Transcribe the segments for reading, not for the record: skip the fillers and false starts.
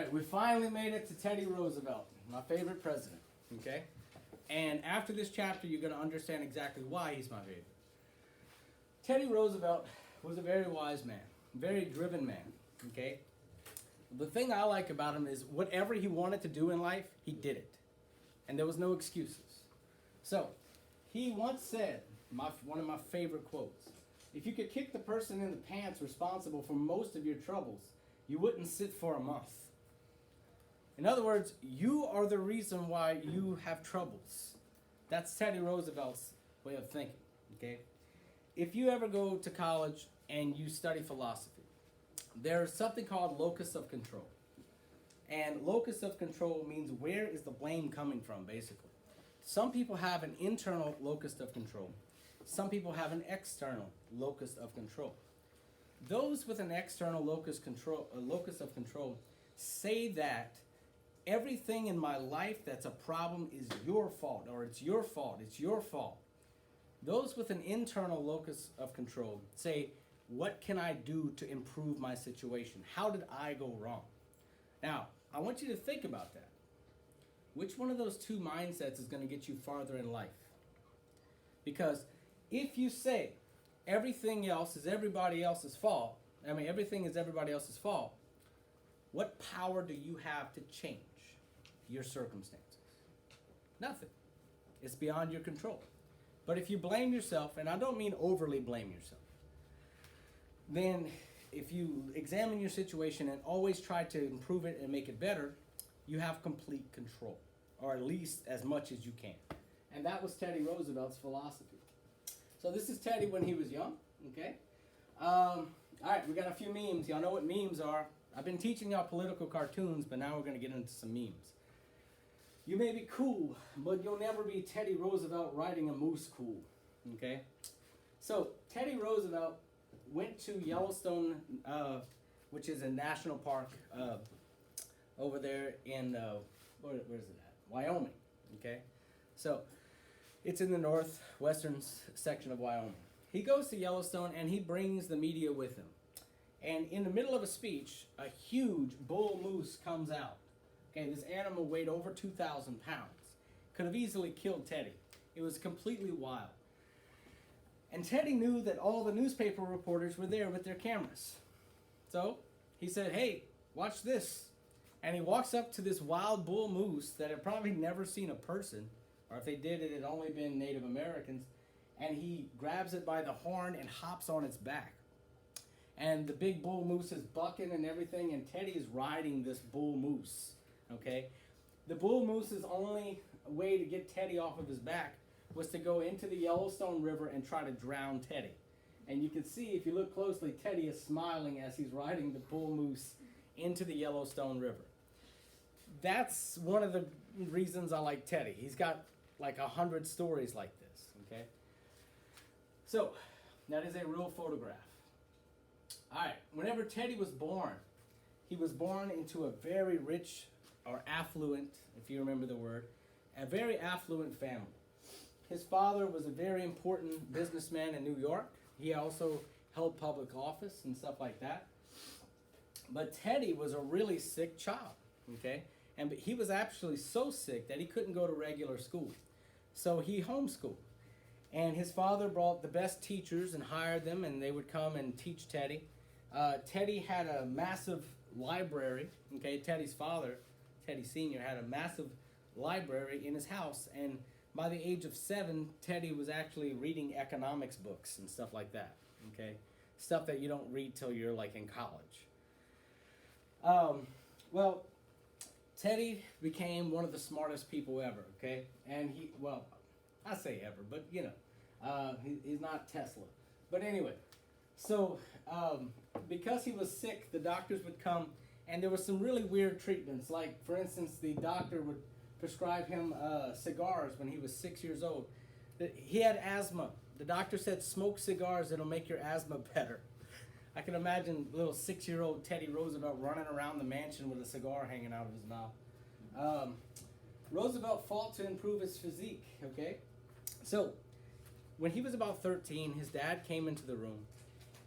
right, we finally made it to Teddy Roosevelt, my favorite president, okay? And after this chapter, you're going to understand exactly why he's my favorite. Teddy Roosevelt was a very wise man, very driven man, okay? The thing I like about him is whatever he wanted to do in life, he did it. And there was no excuses. So, he once said, one of my favorite quotes, if you could kick the person in the pants responsible for most of your troubles, you wouldn't sit for a month. In other words, you are the reason why you have troubles. That's Teddy Roosevelt's way of thinking, okay? If you ever go to college and you study philosophy, there's something called locus of control. And locus of control means where is the blame coming from, basically. Some people have an internal locus of control. Some people have an external locus of control. Those with an external locus of control say that everything in my life that's a problem is your fault, or it's your fault, it's your fault. Those with an internal locus of control say, what can I do to improve my situation? How did I go wrong? Now, I want you to think about that. Which one of those two mindsets is going to get you farther in life? Because if you say everything else is everybody else's fault, everything is everybody else's fault, what power do you have to change your circumstances? Nothing. It's beyond your control. But if you blame yourself, and I don't mean overly blame yourself, then if you examine your situation and always try to improve it and make it better, you have complete control, or at least as much as you can. And that was Teddy Roosevelt's philosophy. So this is Teddy when he was young, okay? All right, we got a few memes. Y'all know what memes are. I've been teaching y'all political cartoons, but now we're going to get into some memes. You may be cool, but you'll never be Teddy Roosevelt riding a moose cool, okay? So Teddy Roosevelt went to Yellowstone, which is a national park over there in, where is it at? Wyoming, okay? So it's in the northwestern section of Wyoming. He goes to Yellowstone and he brings the media with him. And in the middle of a speech, a huge bull moose comes out. Okay, this animal weighed over 2,000 pounds. Could have easily killed Teddy. It was completely wild. And Teddy knew that all the newspaper reporters were there with their cameras. So he said, hey, watch this. And he walks up to this wild bull moose that had probably never seen a person, or if they did, it had only been Native Americans, and he grabs it by the horn and hops on its back. And the big bull moose is bucking and everything, and Teddy is riding this bull moose, okay? The bull moose's only way to get Teddy off of his back was to go into the Yellowstone River and try to drown Teddy. And you can see, if you look closely, Teddy is smiling as he's riding the bull moose into the Yellowstone River. That's one of the reasons I like Teddy. He's got like 100 stories like this, okay? So, that is a real photograph. All right, whenever Teddy was born, he was born into a very rich or affluent, if you remember the word, a very affluent family. His father was a very important businessman in New York. He also held public office and stuff like that. But Teddy was a really sick child, okay? And he was actually so sick that he couldn't go to regular school. So he homeschooled. And his father brought the best teachers and hired them, and they would come and teach Teddy. Teddy had a massive library, okay? Teddy's father, Teddy Sr., had a massive library in his house, and by the age of 7, Teddy was actually reading economics books and stuff like that, okay? Stuff that you don't read till you're like in college. Well, Teddy became one of the smartest people ever, okay? And I say ever, but you know, he's not Tesla. But anyway, so because he was sick, the doctors would come, and there were some really weird treatments. Like, for instance, the doctor would prescribe him cigars when he was 6 years old. He had asthma. The doctor said, smoke cigars, it'll make your asthma better. I can imagine little 6-year-old Teddy Roosevelt running around the mansion with a cigar hanging out of his mouth. Roosevelt fought to improve his physique, okay? So, when he was about 13, his dad came into the room,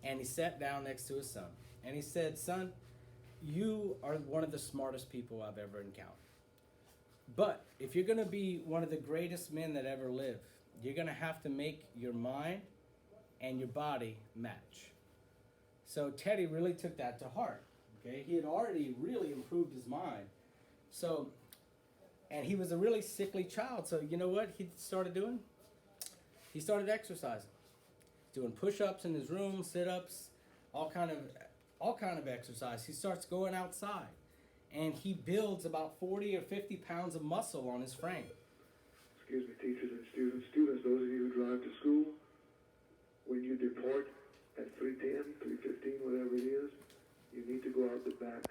and he sat down next to his son. And he said, son, you are one of the smartest people I've ever encountered. But if you're going to be one of the greatest men that ever lived, you're going to have to make your mind and your body match. So Teddy really took that to heart. Okay, he had already really improved his mind. So, and he was a really sickly child. So you know what he started doing? He started exercising, doing push-ups in his room, sit-ups, all kind of exercise. He starts going outside, and he builds about 40 or 50 pounds of muscle on his frame. Excuse me, teachers and students, those of you who drive to school, when you depart at 3:10, 3:15, whatever it is, you need to go out the back